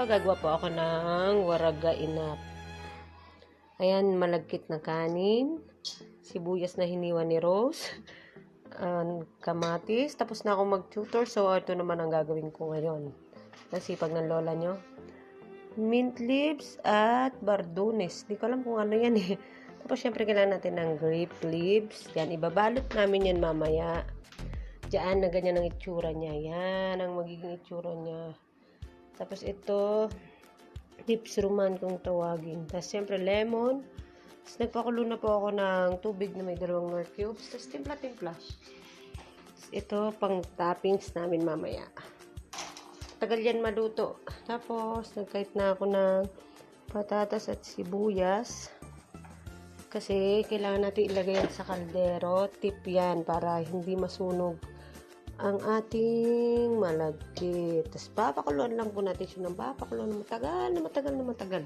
gagawa po ako ng waraga inap. Ayan, malagkit na kanin, sibuyas na hiniwa ni Rose, kamatis. Tapos na ako mag-tutor, so ito naman ang gagawin ko ngayon. Nasipag ng lola nyo. Mint leaves at bardunes. Di ko alam kung ano yan eh. Tapos syempre kailangan natin ng grape leaves. Yan, ibabalot namin yan mamaya. Diyan na ganyan ang itsura niya. Yan ang magiging itsura niya. Tapos ito, dips roman kung tawagin. Tapos syempre lemon. Tapos nagpakulo na po ako ng tubig na may 2 more cubes. Tapos timpla-timpla. Ito pang toppings namin mamaya. Tagal yan maluto. Tapos nagkait na ako ng patatas at sibuyas. Kasi kailangan natin ilagay yan sa kaldero. Tip yan para hindi masunog ang ating malagkit. Tapos papakuluan lang po natin siya ng papakuluan na matagal.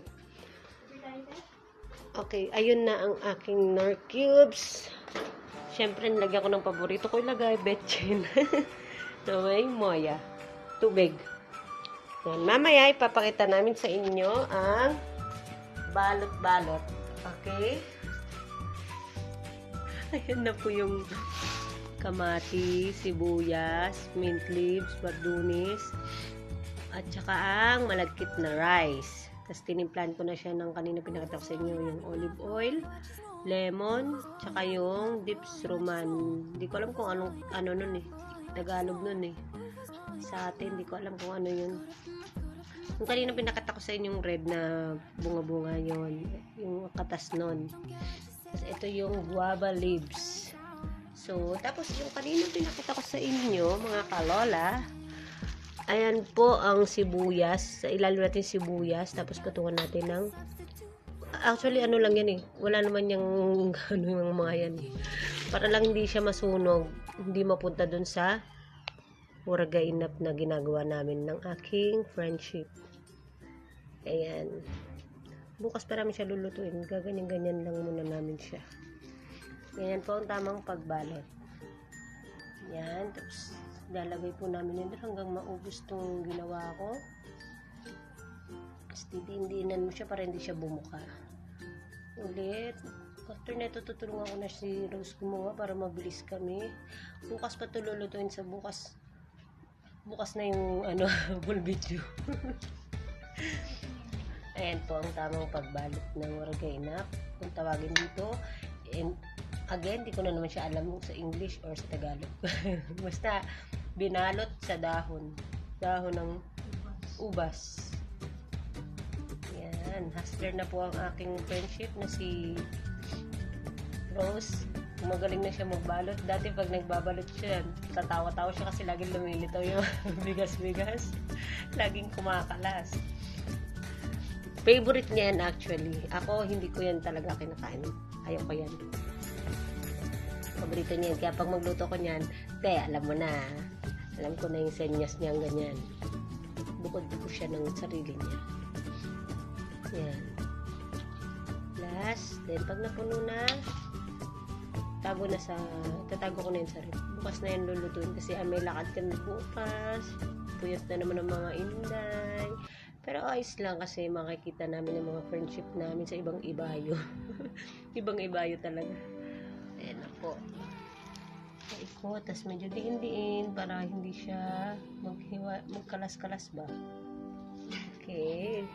Okay, ayun na ang aking nor cubes. Siyempre, nilagyan ko ng paborito ko ilagay, betchin. Na may moya. Tubig. Yan. Mamaya, ipapakita namin sa inyo ang balot-balot. Okay? Ayun na po yung kamati, sibuyas, mint leaves, bardunis, at saka ang malagkit na rice. Tapos tinimplan ko na siya ng kanina pinakita ko sa inyo, yung olive oil, lemon, tsaka yung dips roman. Hindi ko alam kung ano nun eh. Tagalog nun eh. Sa atin, hindi ko alam kung ano yun. Yung kanina pinakita ko sa inyo yung red na bunga-bunga yun. Yung katas nun. Tapos ito yung guava leaves. So, tapos yung kanina pinakita ko sa inyo, mga kalola, ayan po ang sibuyas. Ilalim natin sibuyas. Tapos patungan natin ng actually, ano lang yan eh. Wala naman yung yung mga yan eh. Para lang hindi siya masunog. Hindi mapunta dun sa waraga inap na ginagawa namin ng aking friendship. Ayan. Bukas pa namin siya lulutuin. Gaganyan-ganyan lang muna namin siya. Ganyan po ang tamang pagbalot. Yan. Tapos, lalagay po namin yun hanggang maubos itong ginawa ko. Tapos, didiin-diinan mo siya para hindi siya bumuka. Ulit. After neto, tutulungan ko na si Rose gumawa para mabilis kami. Bukas pa ito lulutuin sa bukas. Bukas na yung full video. Ayan po ang tamang pagbalot ng waraga inap. Kung tawagin dito. And again, di ko na naman siya alam sa English or sa Tagalog. Basta, binalot sa dahon. Dahon ng ubas. Yan. Hustler na po ang aking friendship na si Rose. Magaling na siya magbalot. Dati pag nagbabalot siya, tatawa-tawa siya kasi laging lumilitaw yung bigas-bigas. Laging kumakalas. Favorite niya yan actually. Ako, hindi ko yan talaga kinakain. Ayaw ko yan. Paborito niya. Kaya pag magluto ko niyan, alam mo na. Alam ko na yung senyas niya ganyan. Bukod ko siya ng sarili niya. Yan. Last. Then, pag napuno na, tatago ko na yun sa rip. Bukas na yun lulutuin kasi may lakad kami bukas. Puyat na naman ang mga inday. Pero ayos lang kasi makikita namin ang mga friendship namin sa ibang ibayo. Ibang ibayo talaga. Ayan na po. Ikot, tas medyo diin-diin para hindi siya magkalas-kalas ba. Okay.